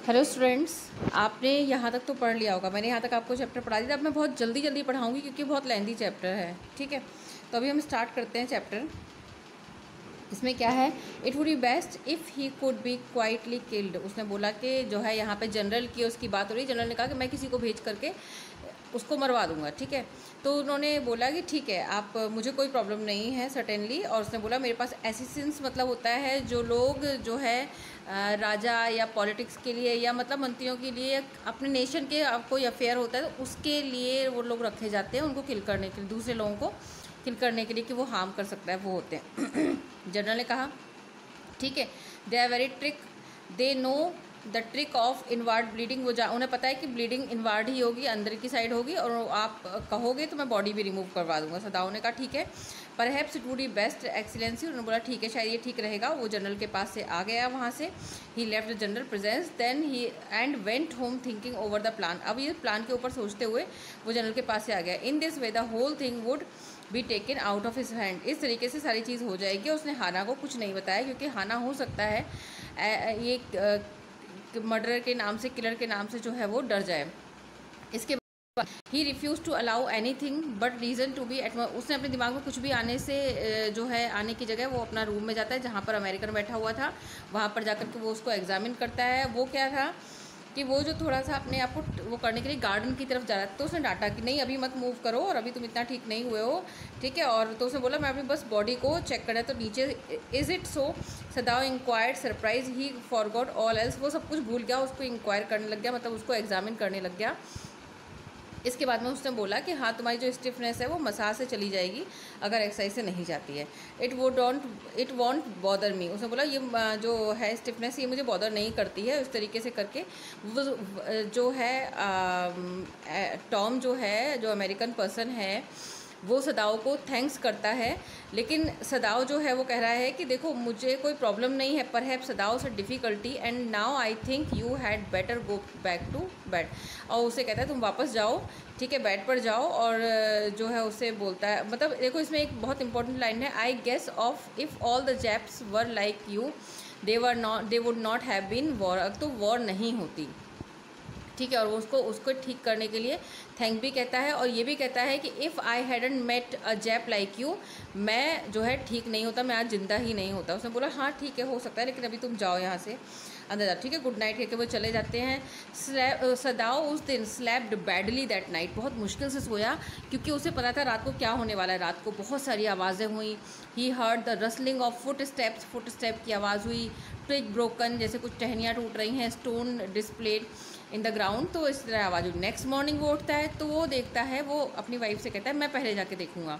Hello students, आपने यहाँ तक तो पढ़ लिया होगा। मैंने यहाँ तक आपको चैप्टर पढ़ा दिया। अब मैं बहुत जल्दी जल्दी पढ़ाऊँगी क्योंकि बहुत लेंथी चैप्टर है। ठीक है, तो अभी हम स्टार्ट करते हैं चैप्टर। इसमें क्या है, it would be best if he could be quietly killed. उसने बोला कि जो है यहाँ पे जनरल की उसकी बात हो रही। जनरल ने कहा कि मैं किसी को भेज करके उसको मरवा दूंगा। ठीक है, तो उन्होंने बोला कि ठीक है, आप मुझे कोई प्रॉब्लम नहीं है सर्टेनली। और उसने बोला मेरे पास असिस्टेंस मतलब होता है जो लोग जो है राजा या पॉलिटिक्स के लिए या मतलब मंत्रियों के लिए अपने नेशन के कोई अफेयर होता है तो उसके लिए वो लोग रखे जाते हैं, उनको किल करने के लिए, दूसरे लोगों को किल करने के लिए कि वो हार्म कर सकता है, वो होते हैं। जनरल ने कहा ठीक है, they are very trick, they know the trick of inward bleeding. वो उन्हें पता है कि ब्लीडिंग इनवार्ड ही होगी, अंदर की साइड होगी, और आप कहोगे तो मैं बॉडी भी रिमूव करवा दूंगा। सदाओ ने कहा ठीक है, perhaps it would be best excellency. उन्होंने बोला ठीक है, शायद ये ठीक रहेगा। वो जनरल के पास से आ गया वहाँ से। He left the general presence then he and went home thinking over the plan. अब ये प्लान के ऊपर सोचते हुए वो जनरल के पास से आ गया। In this way the whole thing would be taken out of his hand. इस तरीके से सारी चीज़ हो जाएगी। उसने हाना को कुछ नहीं बताया क्योंकि हाना हो सकता है ये मर्डर के नाम से, किलर के नाम से जो है वो डर जाए। इसके बाद ही refuse to allow anything but reason to be at. उसने अपने दिमाग में कुछ भी आने से जो है आने की जगह वो अपना रूम में जाता है जहाँ पर अमेरिकन बैठा हुआ था। वहाँ पर जाकर के वो उसको एग्जामिन करता है। वो क्या था कि वो जो थोड़ा सा अपने आप को वो करने के लिए गार्डन की तरफ जा रहा था, तो उसने डांटा कि नहीं अभी मत मूव करो और अभी तुम इतना ठीक नहीं हुए हो। ठीक है, और तो उसने बोला मैं अभी बस बॉडी को चेक कर रहा। तो नीचे is it so Sadao inquired surprise he forgot all else. वो सब कुछ भूल गया, उसको इंक्वायर करने लग गया, मतलब उसको एग्जामिन करने लग गया। इसके बाद में उसने बोला कि हाँ तुम्हारी जो स्टिफनेस है वो मसाज से चली जाएगी अगर एक्सरसाइज से नहीं जाती है। It won't bother me. उसने बोला ये जो है स्टिफनेस ये मुझे बॉदर नहीं करती है। उस तरीके से करके वो जो है टॉम जो है, जो अमेरिकन पर्सन है, वो सदाओ को थैंक्स करता है। लेकिन सदाओ जो है वो कह रहा है कि देखो मुझे कोई प्रॉब्लम नहीं है, पर है सदाओ से difficulty and now I think you had better go back to bed. और उसे कहता है तुम वापस जाओ, ठीक है, बेड पर जाओ। और जो है उसे बोलता है, मतलब देखो इसमें एक बहुत इंपॉर्टेंट लाइन है, I guess of if all the Japs were like you they would not have been war. अब तो वॉर नहीं होती। ठीक है, और वो उसको ठीक करने के लिए थैंक भी कहता है। और ये भी कहता है कि if I hadn't met a Jap like you, मैं जो है ठीक नहीं होता, मैं आज जिंदा ही नहीं होता। उसने बोला हाँ ठीक है, हो सकता है, लेकिन अभी तुम जाओ यहाँ से अंदर जाओ। ठीक है, गुड नाइट कहकर वो चले जाते हैं। सदाओ उस दिन स्लैप्ड बैडली दैट नाइट। बहुत मुश्किल से सोया क्योंकि उसे पता था रात को क्या होने वाला है। रात को बहुत सारी आवाज़ें हुई। He heard the rustling of foot step की आवाज़ हुई। ट्विग ब्रोकन, जैसे कुछ टहनियाँ टूट रही हैं, stone displayed in the ground, तो इस तरह आवाज़ हुई। नेक्स्ट मॉर्निंग वो उठता है तो वो देखता है, वो अपनी वाइफ से कहता है मैं पहले जाके देखूंगा।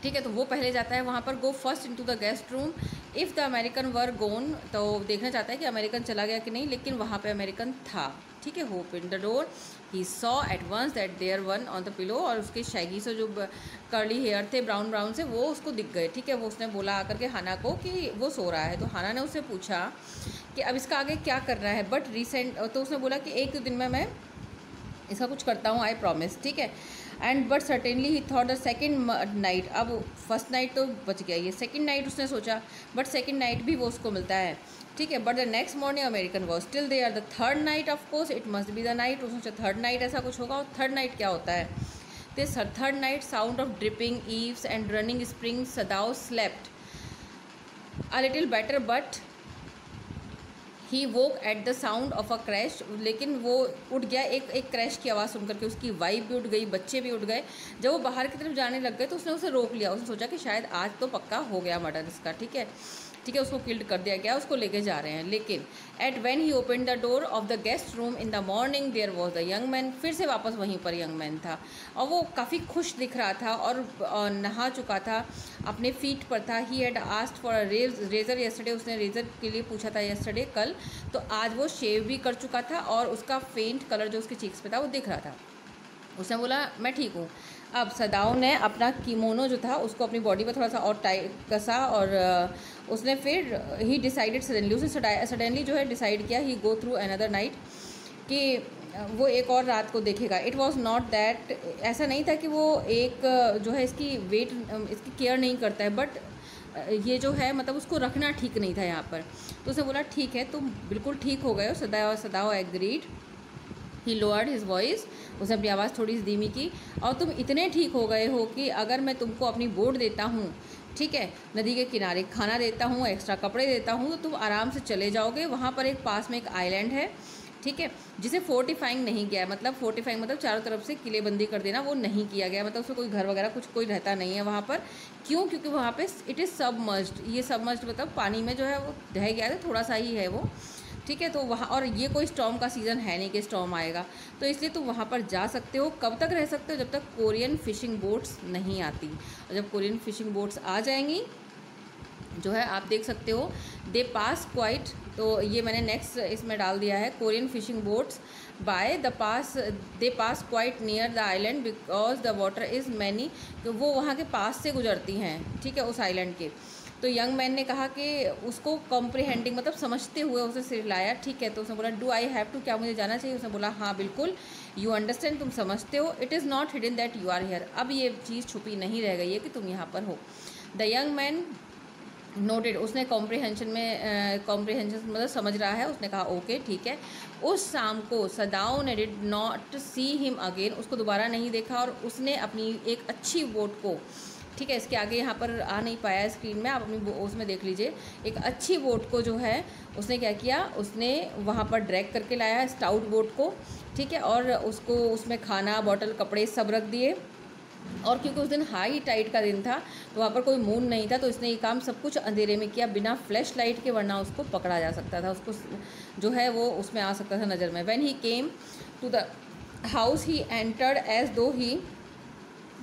ठीक है, तो वो पहले जाता है वहाँ पर। Go first into the guest room if the American were gone. तो देखना चाहता है कि अमेरिकन चला गया कि नहीं, लेकिन वहाँ पे अमेरिकन था। ठीक है, hope in the door he saw at once that there one on the pillow. और उसके शैगी से जो कर्ली हेयर थे ब्राउन ब्राउन से, वो उसको दिख गए। ठीक है, वो उसने बोला आकर के हाना को कि वो सो रहा है। तो हाना ने उससे पूछा कि अब इसका आगे क्या करना है, बट रिसेंट, तो उसने बोला कि एक दो दिन में मैं इसका कुछ करता हूँ, आई प्रॉमिस। ठीक है, and but certainly he thought the second night. अब फर्स्ट नाइट तो बच गया, ये सेकेंड नाइट उसने सोचा, बट सेकेंड नाइट भी वो उसको मिलता है। ठीक है, but the next morning American was still there. The third night of course it must be the night. उसने सोचा थर्ड नाइट ऐसा कुछ होगा। और थर्ड नाइट क्या होता है, this third night sound of dripping eaves and running spring. Sadao slept a little better but he woke at the sound of a crash. लेकिन वो उठ गया एक क्रैश की आवाज़ सुनकर के। उसकी वाइफ भी उठ गई, बच्चे भी उठ गए। जब वो बाहर की तरफ जाने लग गए तो उसने उसे रोक लिया। उसने सोचा कि शायद आज तो पक्का हो गया मर्डर इसका। ठीक है, ठीक है, उसको किल्ड कर दिया गया, उसको लेके जा रहे हैं। लेकिन at when he open the door of the guest room in the morning there was the young man. फिर से वापस वहीं पर यंग मैन था और वो काफ़ी खुश दिख रहा था और नहा चुका था, अपने फीट पर था। He had asked for a razor yesterday. उसने रेज़र के लिए पूछा था येस्टरडे, कल। तो आज वो शेव भी कर चुका था और उसका फेंट कलर जो उसके चीक्स पे था वो दिख रहा था। उसने बोला मैं ठीक हूँ। अब सदाओ ने अपना कीमोनो जो था उसको अपनी बॉडी पर थोड़ा सा और टाइट कसा और उसने फिर ही डिसाइडेड सडनली, उसने सडनली जो है डिसाइड किया ही गो थ्रू अनदर नाइट, कि वो एक और रात को देखेगा। इट वॉज नॉट दैट, ऐसा नहीं था कि वो एक जो है इसकी वेट इसकी केयर नहीं करता है, बट ये जो है मतलब उसको रखना ठीक नहीं था यहाँ पर। तो उसने बोला ठीक है तुम बिल्कुल ठीक हो गए हो। सदाओ एग्रीड। ही लोअर्ड हिज वॉइस, उसने अपनी आवाज़ थोड़ी सी धीमी की, और तुम इतने ठीक हो गए हो कि अगर मैं तुमको अपनी बोट देता हूँ, ठीक है, नदी के किनारे खाना देता हूँ, एक्स्ट्रा कपड़े देता हूँ, तो तुम आराम से चले जाओगे। वहाँ पर एक पास में एक आइलैंड है, ठीक है, जिसे फोर्टिफाइंग नहीं किया है। मतलब फोर्टिफाइंग मतलब चारों तरफ से किलेबंदी कर देना, वो नहीं किया गया। मतलब उसमें कोई घर वगैरह कुछ कोई रहता नहीं है वहाँ पर। क्यों? क्योंकि वहाँ पे इट इज़ सबमर्ज्ड। ये सबमर्ज्ड मतलब पानी में जो है वो ढह गया है, थोड़ा सा ही है वो, ठीक है। तो वहाँ, और ये कोई स्टॉर्म का सीज़न है नहीं कि स्टॉर्म आएगा, तो इसलिए तुम वहाँ पर जा सकते हो। कब तक रह सकते हो? जब तक कोरियन फ़िशिंग बोट्स नहीं आती। और जब कोरियन फ़िशिंग बोट्स आ जाएंगी जो है, आप देख सकते हो, दे पास क्वाइट, तो ये मैंने नेक्स्ट इसमें डाल दिया है, Korean fishing boats by the pass, they pass quite near the island because the water is many, तो वो वहाँ के पास से गुजरती हैं, ठीक है, उस आइलैंड के। तो यंग मैन ने कहा कि उसको कॉम्प्रिहेंडिंग मतलब समझते हुए उसे सिरलाया, ठीक है। तो उसने बोला डू आई हैव टू, क्या मुझे जाना चाहिए? उसने बोला हाँ बिल्कुल, यू अंडरस्टैंड, तुम समझते हो, it is not hidden that you are here, अब ये चीज़ छुपी नहीं रह गई है कि तुम यहाँ पर हो। द यंग मैन नोटेड, उसने कॉम्प्रिहेंशन मतलब समझ रहा है, उसने कहा ओके ठीक है। उस शाम को सदाओ ने did not see him again, उसको दोबारा नहीं देखा, और उसने अपनी एक अच्छी बोट को, ठीक है, इसके आगे यहाँ पर आ नहीं पाया स्क्रीन में, आप अपनी उसमें देख लीजिए, एक अच्छी बोट को जो है उसने क्या किया, उसने वहाँ पर ड्रैग करके लाया है स्टाउट बोट को, ठीक है, और उसको उसमें खाना, बॉटल, कपड़े सब रख दिए। और क्योंकि उस दिन हाई टाइड का दिन था तो वहाँ पर कोई मून नहीं था, तो इसने ये काम सब कुछ अंधेरे में किया, बिना फ्लैश लाइट के, वरना उसको पकड़ा जा सकता था, उसको जो है वो उसमें आ सकता था नज़र में। When he came to the house he entered as though he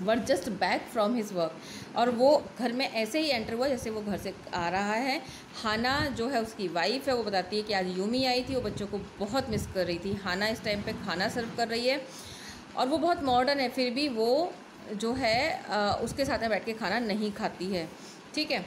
were just back from his work, और वो घर में ऐसे ही एंटर हुआ जैसे वो घर से आ रहा है। हाना जो है उसकी वाइफ है, वो बताती है कि आज यूमी आई थी, वो बच्चों को बहुत मिस कर रही थी। हाना इस टाइम पे खाना सर्व कर रही है, और वो बहुत मॉडर्न है, फिर भी वो जो है उसके साथ में बैठ के खाना नहीं खाती है, ठीक है।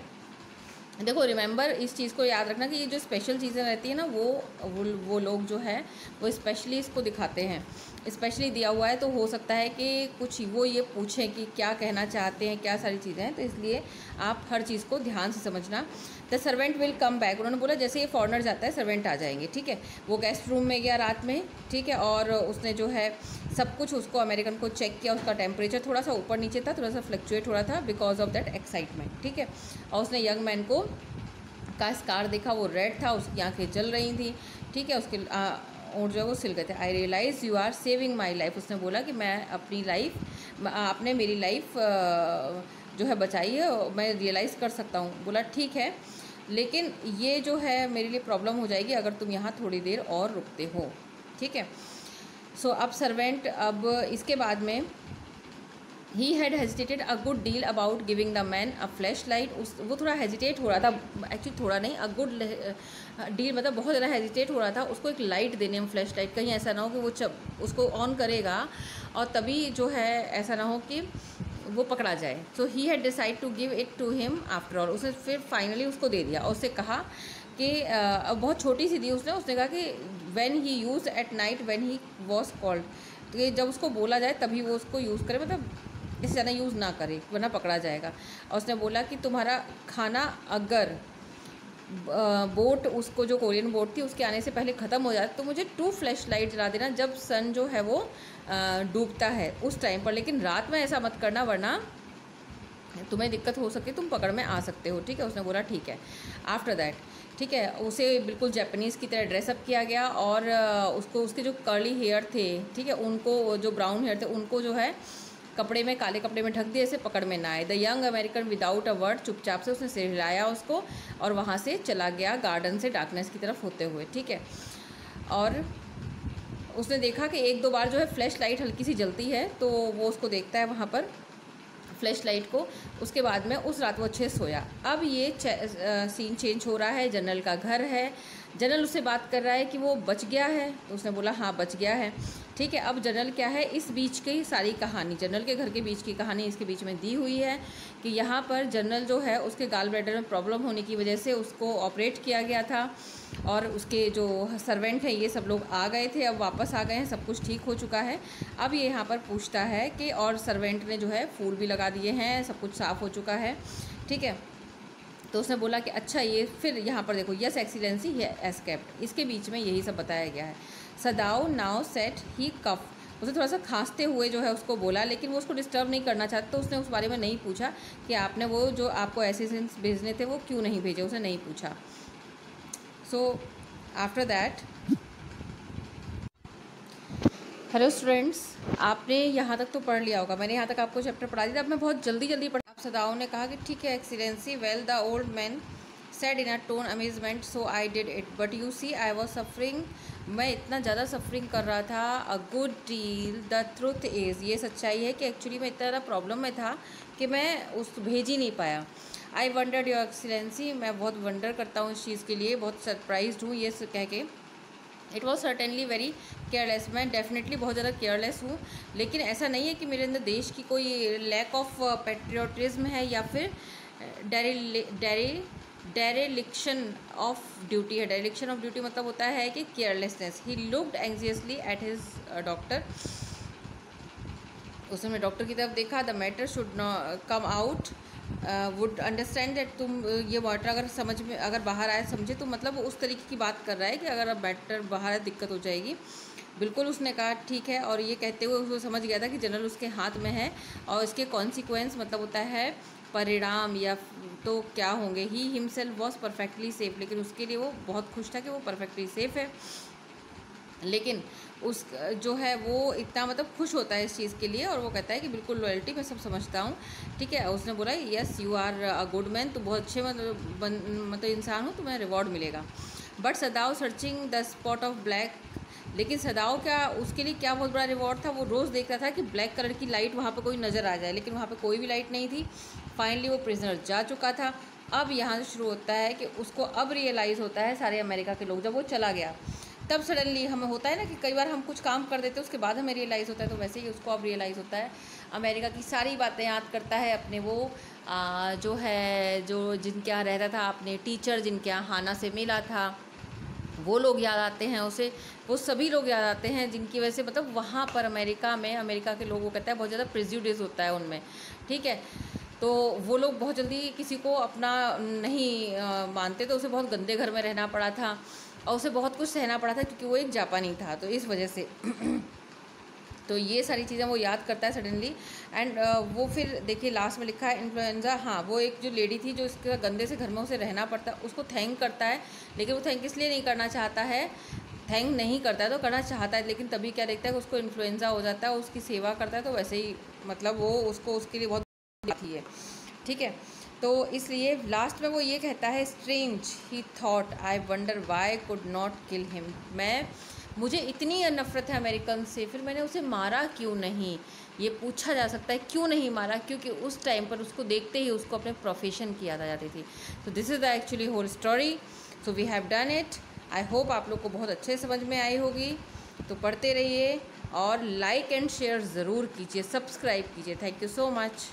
देखो रिमेंबर, इस चीज़ को याद रखना कि ये जो स्पेशल चीज़ें रहती है ना, वो लोग जो है वो स्पेशली इसको दिखाते हैं, स्पेशली दिया हुआ है, तो हो सकता है कि कुछ वो ये पूछें कि क्या कहना चाहते हैं, क्या सारी चीज़ें हैं, तो इसलिए आप हर चीज़ को ध्यान से समझना। The servant will come back, उन्होंने बोला जैसे ये फॉरनर जाता है सर्वेंट आ जाएंगे, ठीक है। वो गेस्ट रूम में गया रात में, ठीक है, और उसने जो है सब कुछ उसको अमेरिकन को चेक किया, उसका टेम्परेचर थोड़ा सा ऊपर नीचे था, थोड़ा सा फ्लक्चुएट हो रहा था बिकॉज ऑफ दैट एक्साइटमेंट, ठीक है। और उसने यंग मैन को का स्कार देखा, वो रेड था, उसकी आंखें जल रही थी, ठीक है, उसके और जो है वो सिल गए थे। I realise you are saving my life, उसने बोला कि मैं अपनी लाइफ, आपने मेरी लाइफ जो है बचाई है, मैं रियलाइज़ कर सकता हूँ। बोला ठीक है, लेकिन ये जो है मेरे लिए प्रॉब्लम हो जाएगी अगर तुम यहाँ थोड़ी देर और रुकते हो, ठीक है। सो अब सर्वेंट, अब इसके बाद में he had hesitated a good deal about giving the man a flash light, वो थोड़ा हेजिटेट हो रहा था, एक्चुअली थोड़ा नहीं, अ गुड डील मतलब बहुत ज़्यादा हेजिटेट हो रहा था उसको एक लाइट देने में, फ्लैश लाइट, कहीं ऐसा ना हो कि वो उसको ऑन करेगा और तभी जो है ऐसा ना हो कि वो पकड़ा जाए। So he had decide to give it to him after all, उसने फिर फाइनली उसको दे दिया, और उससे कहा कि बहुत छोटी सी दी उसने कहा कि when he use at night when he was called, तो जब उसको बोला जाए तभी वो उसको यूज़ करे, मतलब इससे ज़्यादा यूज़ ना करे वरना पकड़ा जाएगा। और उसने बोला कि तुम्हारा खाना अगर बोट, उसको जो कोरियन बोट थी उसके आने से पहले ख़त्म हो जाता तो मुझे 2 फ्लैश लाइट जला देना जब सन जो है वो डूबता है उस टाइम पर, लेकिन रात में ऐसा मत करना वरना तुम्हें दिक्कत हो सकती है, तुम पकड़ में आ सकते हो, ठीक है। उसने बोला ठीक है। आफ्टर दैट, ठीक है, उसे बिल्कुल जापानीज़ की तरह ड्रेसअप किया गया, और उसको उसके जो कर्ली हेयर थे, ठीक है, उनको जो ब्राउन हेयर थे उनको जो है कपड़े में, काले कपड़े में ढक दिए, ऐसे पकड़ में ना आए। The young American without a word, चुपचाप से उसने सिर हिलाया उसको और वहाँ से चला गया गार्डन से डार्कनेस की तरफ होते हुए, ठीक है। और उसने देखा कि 1-2 बार जो है फ्लैश लाइट हल्की सी जलती है, तो वो उसको देखता है वहाँ पर फ्लैश लाइट को। उसके बाद में उस रात वो अच्छे से सोया। अब ये सीन चेंज हो रहा है, जनरल का घर है, जनरल उससे बात कर रहा है कि वो बच गया है, तो उसने बोला हाँ बच गया है, ठीक है। अब जनरल क्या है, इस बीच की सारी कहानी, जनरल के घर के बीच की कहानी इसके बीच में दी हुई है कि यहाँ पर जनरल जो है उसके गाल ब्लैडर में प्रॉब्लम होने की वजह से उसको ऑपरेट किया गया था, और उसके जो सर्वेंट हैं ये सब लोग आ गए थे, अब वापस आ गए हैं, सब कुछ ठीक हो चुका है। अब ये यहाँ पर पूछता है कि और सर्वेंट ने जो है फूल भी लगा दिए हैं, सब कुछ साफ़ हो चुका है, ठीक है। तो उसने बोला कि अच्छा ये, फिर यहाँ पर देखो यस एक्सीलेंसी ही एस्केप्ड, इसके बीच में यही सब बताया गया है। सदाओ नाउ सेट ही कफ, उसे थोड़ा सा खांसते हुए जो है उसको बोला, लेकिन वो उसको डिस्टर्ब नहीं करना चाहता, तो उसने उस बारे में नहीं पूछा कि आपने वो जो आपको असिस्टेंट्स भेजने थे वो क्यों नहीं भेजे, उसने नहीं पूछा। So after that, hello students, आपने यहाँ तक तो पढ़ लिया होगा, मैंने यहाँ तक आपको चैप्टर पढ़ा दिया। अब मैं बहुत जल्दी पढ़ा। आप सदाओ ने कहा कि ठीक है excellency, well the old man said in a tone amazement, so I did it, but you see I was suffering, मैं इतना ज़्यादा सफरिंग कर रहा था, a good deal, the truth is, ये सच्चाई है कि एक्चुअली मैं इतना ज़्यादा प्रॉब्लम में था कि मैं उस भेज ही नहीं पाया। आई वंडर्ड योर एक्सीलेंसी, मैं बहुत वंडर करता हूँ इस चीज़ के लिए, बहुत सरप्राइज्ड हूँ ये कह के। It was certainly very careless, मैं डेफिनेटली बहुत ज़्यादा केयरलेस हूँ, लेकिन ऐसा नहीं है कि मेरे अंदर देश की कोई लैक ऑफ पेट्रियोटिज्म है या फिर डेरेलिक्शन ऑफ ड्यूटी है। डेरेलिक्शन ऑफ ड्यूटी मतलब होता है कि carelessness. He looked anxiously at his doctor, उसने डॉक्टर की तरफ देखा। The matter should not come out, would understand that, तुम ये मैटर अगर समझ में अगर बाहर आए समझे, तो मतलब वो उस तरीके की बात कर रहा है कि अगर अब मैटर बाहर आए दिक्कत हो जाएगी। बिल्कुल उसने कहा ठीक है, और ये कहते हुए उसको समझ गया था कि जनरल उसके हाथ में है और इसके कॉन्सिक्वेंस मतलब होता है परिणाम या तो क्या होंगे। He himself was perfectly safe, लेकिन उसके लिए वो बहुत खुश था कि वो परफेक्टली सेफ है, लेकिन उस जो है वो इतना मतलब खुश होता है इस चीज़ के लिए, और वो कहता है कि बिल्कुल लॉयल्टी मैं सब समझता हूँ, ठीक है। उसने बोला yes you are a good man, तो बहुत अच्छे मतलब इंसान हो, तुम्हें रिवॉर्ड मिलेगा। But Sadao searching the spot of black, लेकिन सदाओ क्या, उसके लिए क्या बहुत बड़ा रिवॉर्ड था, वो रोज़ देखता था कि ब्लैक कलर की लाइट वहाँ पर कोई नज़र आ जाए, लेकिन वहाँ पर कोई भी लाइट नहीं थी। फाइनली वो प्रिजनर जा चुका था। अब यहाँ से शुरू होता है कि उसको अब रियलाइज़ होता है, सारे अमेरिका के लोग, जब वो चला गया तब सडनली हमें होता है ना कि कई बार हम कुछ काम कर देते हैं उसके बाद हमें रियलाइज़ होता है, तो वैसे ही उसको अब रियलाइज़ होता है। अमेरिका की सारी बातें याद करता है, अपने वो जो है जो जिनके यहाँ रहता था, अपने टीचर जिनके यहाँ हाना से मिला था, वो लोग याद आते हैं उसे, वो सभी लोग याद आते हैं जिनकी वजह से मतलब वहाँ पर अमेरिका में, अमेरिका के लोगों को कहता है बहुत ज़्यादा प्रेजुडिस होता है उनमें, ठीक है। तो वो लोग बहुत जल्दी किसी को अपना नहीं मानते, तो उसे बहुत गंदे घर में रहना पड़ा था और उसे बहुत कुछ सहना पड़ा था क्योंकि वो एक जापानी था, तो इस वजह से तो ये सारी चीज़ें वो याद करता है सडनली। एंड वो फिर देखिए लास्ट में लिखा है इन्फ्लुएंजा, हाँ वो एक जो लेडी थी जो इसके गंदे से घर में उसे रहना पड़ता, उसको थैंक करता है, लेकिन वो थैंक इसलिए नहीं करना चाहता है, थैंक नहीं करता है तो करना चाहता है, लेकिन तभी क्या देखता है कि उसको इन्फ्लुएंजा हो जाता है, उसकी सेवा करता है, तो वैसे ही मतलब वो उसको उसके लिए बहुत आती है, ठीक है। तो इसलिए लास्ट में वो ये कहता है strange he thought I wonder why could not kill him, मुझे इतनी नफ़रत है अमेरिकन से, फिर मैंने उसे मारा क्यों नहीं, ये पूछा जा सकता है क्यों नहीं मारा, क्योंकि उस टाइम पर उसको देखते ही उसको अपने प्रोफेशन की याद आ जाती थी। तो this is the actually whole story, so we have done it. I hope आप लोग को बहुत अच्छे समझ में आई होगी, तो पढ़ते रहिए और लाइक एंड शेयर ज़रूर कीजिए, सब्सक्राइब कीजिए। Thank you so much.